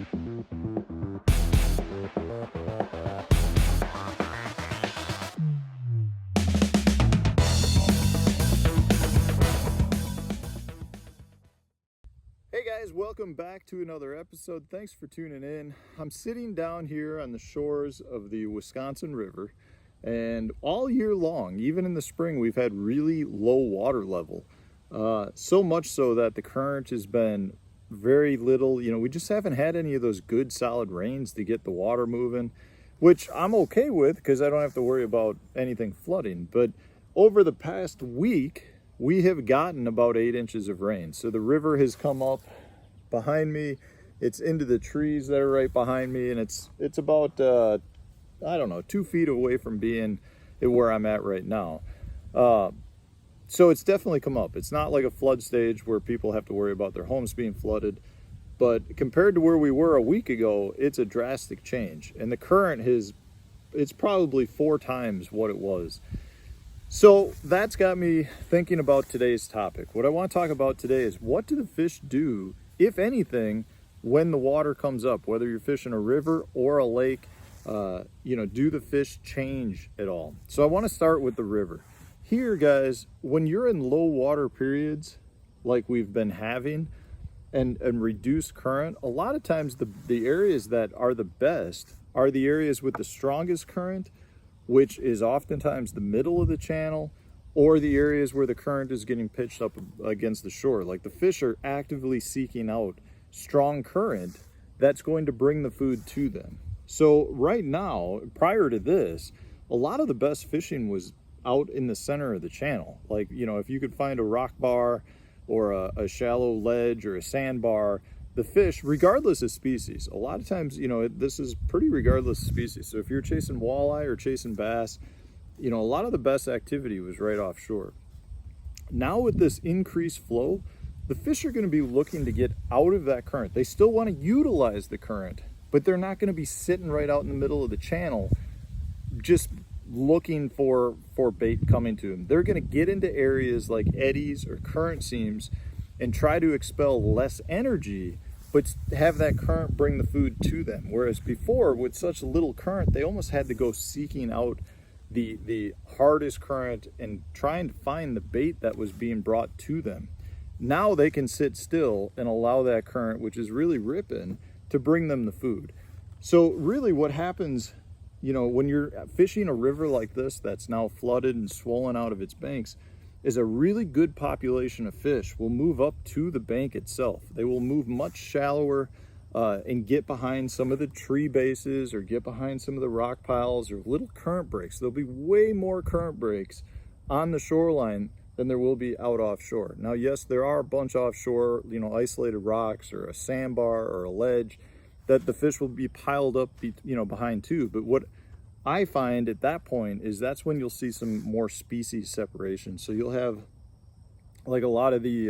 Hey guys, welcome back to another episode. Thanks for tuning in. I'm sitting down here on the shores of the Wisconsin River, and all year long, even in the spring, we've had really low water level. So much so that the current has been very little. We just haven't had any of those good solid rains to get the water moving, which I'm okay with because I don't have to worry about anything flooding. But over the past week, we have gotten about 8 inches of rain. So the river has come up behind me. It's into the trees that are right behind me, and it's about I don't know, 2 feet away from being where I'm at right now. So it's definitely come up. It's not like a flood stage where people have to worry about their homes being flooded, but compared to where we were a week ago, it's a drastic change, and the current it's probably 4 times what it was. So that's got me thinking about today's topic. What I want to talk about today is, what do the fish do, if anything, when the water comes up, whether you're fishing a river or a lake. Do the fish change at all? So I want to start with the river. Here, guys, when you're in low water periods like we've been having and reduced current, a lot of times the areas that are the best are the areas with the strongest current, which is oftentimes the middle of the channel, or the areas where the current is getting pitched up against the shore. Like, the fish are actively seeking out strong current that's going to bring the food to them. So right now, prior to this, a lot of the best fishing was out in the center of the channel. Like, if you could find a rock bar or a shallow ledge or a sandbar, the fish, regardless of species, a lot of times, this is pretty regardless of species. So if you're chasing walleye or chasing bass, a lot of the best activity was right offshore. Now with this increased flow, the fish are going to be looking to get out of that current. They still want to utilize the current, but they're not going to be sitting right out in the middle of the channel just looking for bait coming to them. They're going to get into areas like eddies or current seams and try to expel less energy, but have that current bring the food to them. Whereas before, with such little current, they almost had to go seeking out the hardest current and trying to find the bait that was being brought to them. Now they can sit still and allow that current, which is really ripping, to bring them the food. So really what happens, when you're fishing a river like this that's now flooded and swollen out of its banks, is a really good population of fish will move up to the bank itself. They will move much shallower and get behind some of the tree bases or get behind some of the rock piles or little current breaks. There'll be way more current breaks on the shoreline than there will be out offshore. Now, yes, there are a bunch offshore, isolated rocks or a sandbar or a ledge that the fish will be piled up, behind too. But what I find at that point is that's when you'll see some more species separation. So you'll have like a lot of the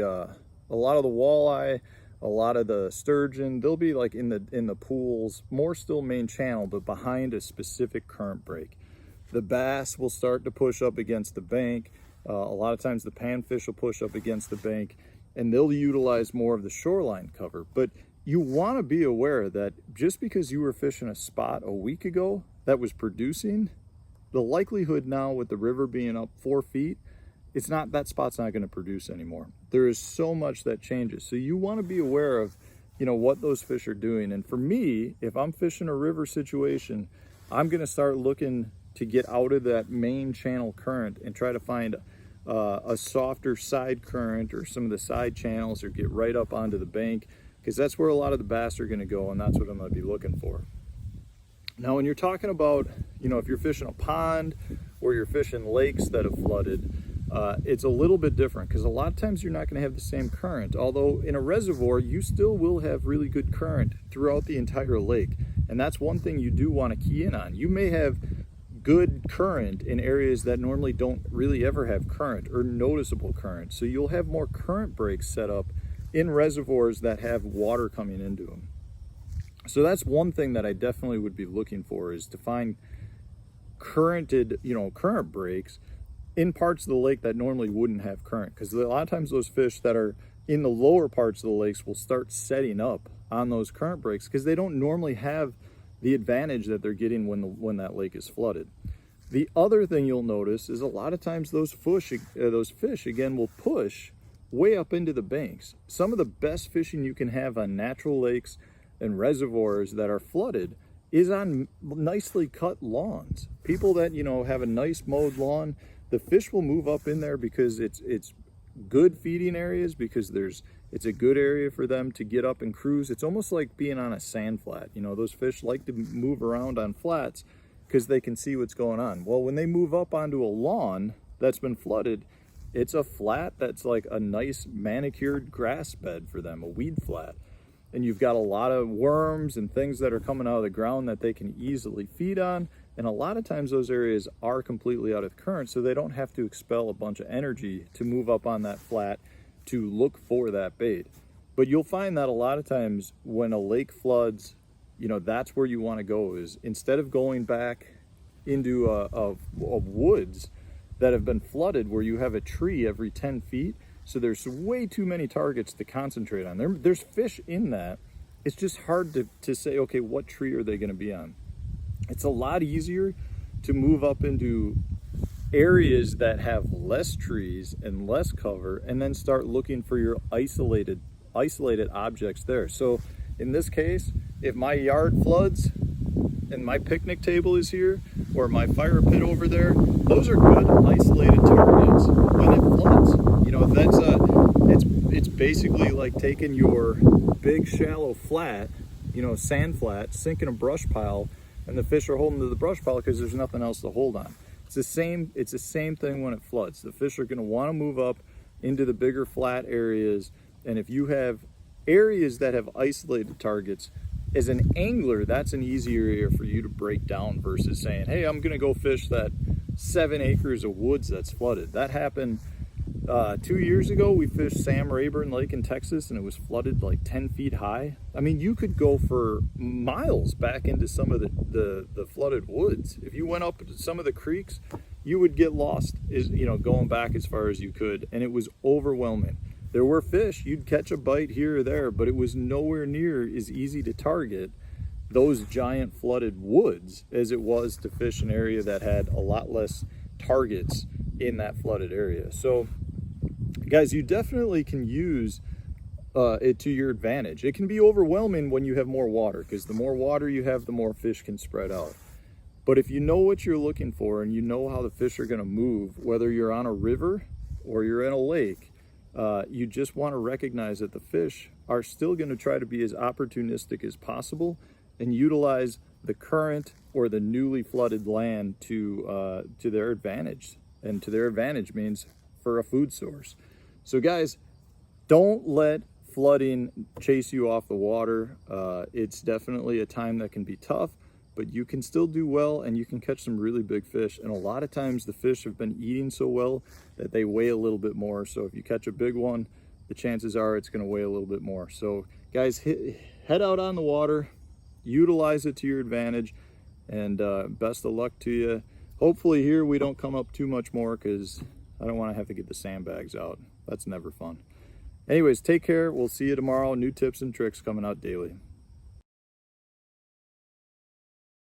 walleye, a lot of the sturgeon. They'll be like in the pools, more still main channel, but behind a specific current break. The bass will start to push up against the bank. A lot of times the panfish will push up against the bank, and they'll utilize more of the shoreline cover. But you want to be aware that just because you were fishing a spot a week ago that was producing, the likelihood now with the river being up 4 feet, that spot's not going to produce anymore. There is so much that changes. So you want to be aware of, what those fish are doing. And for me, if I'm fishing a river situation, I'm going to start looking to get out of that main channel current and try to find a softer side current or some of the side channels, or get right up onto the bank, because that's where a lot of the bass are going to go, and that's what I'm going to be looking for. Now, when you're talking about, if you're fishing a pond or you're fishing lakes that have flooded, it's a little bit different, because a lot of times you're not going to have the same current. Although in a reservoir, you still will have really good current throughout the entire lake. And that's one thing you do want to key in on. You may have good current in areas that normally don't really ever have current or noticeable current. So you'll have more current breaks set up in reservoirs that have water coming into them. So that's one thing that I definitely would be looking for, is to find current breaks in parts of the lake that normally wouldn't have current. Because a lot of times those fish that are in the lower parts of the lakes will start setting up on those current breaks because they don't normally have the advantage that they're getting when that lake is flooded. The other thing you'll notice is a lot of times those fish again will push way up into the banks. Some of the best fishing you can have on natural lakes and reservoirs that are flooded is on nicely cut lawns. People that, you know, have a nice mowed lawn, the fish will move up in there because it's good feeding areas, because it's a good area for them to get up and cruise. It's almost like being on a sand flat. You know, those fish like to move around on flats because they can see what's going on. Well, when they move up onto a lawn that's been flooded, it's a flat that's like a nice manicured grass bed for them, a weed flat. And you've got a lot of worms and things that are coming out of the ground that they can easily feed on. And a lot of times those areas are completely out of current, so they don't have to expel a bunch of energy to move up on that flat to look for that bait. But you'll find that a lot of times when a lake floods, you know, that's where you want to go, is instead of going back into a woods that have been flooded where you have a tree every 10 feet, so there's way too many targets to concentrate on. There's fish in that. It's just hard to say, okay, what tree are they going to be on? It's a lot easier to move up into areas that have less trees and less cover, and then start looking for your isolated objects there. So in this case, if my yard floods and my picnic table is here, or my fire pit over there, those are good isolated targets when it floods. You know, it's basically like taking your big shallow flat, you know, sand flat, sinking a brush pile, and the fish are holding to the brush pile because there's nothing else to hold on. It's the same thing when it floods. The fish are going to want to move up into the bigger flat areas, and if you have areas that have isolated targets, as an angler, that's an easier area for you to break down versus saying, hey, I'm going to go fish that 7 acres of woods that's flooded. That happened 2 years ago. We fished Sam Rayburn Lake in Texas, and it was flooded like 10 feet high. I mean, you could go for miles back into some of the flooded woods. If you went up to some of the creeks, you would get lost, you know, going back as far as you could, and it was overwhelming. There were fish, you'd catch a bite here or there, but it was nowhere near as easy to target those giant flooded woods as it was to fish an area that had a lot less targets in that flooded area. So guys, you definitely can use it to your advantage. It can be overwhelming when you have more water, because the more water you have, the more fish can spread out. But if you know what you're looking for and you know how the fish are going to move, whether you're on a river or you're in a lake, you just want to recognize that the fish are still going to try to be as opportunistic as possible and utilize the current or the newly flooded land to their advantage. And to their advantage means for a food source. So guys, don't let flooding chase you off the water. It's definitely a time that can be tough, but you can still do well and you can catch some really big fish. And a lot of times the fish have been eating so well that they weigh a little bit more. So if you catch a big one, the chances are it's going to weigh a little bit more. So guys, head out on the water, utilize it to your advantage, and best of luck to you. Hopefully here we don't come up too much more, because I don't want to have to get the sandbags out. That's never fun. Anyways, take care. We'll see you tomorrow. New tips and tricks coming out daily.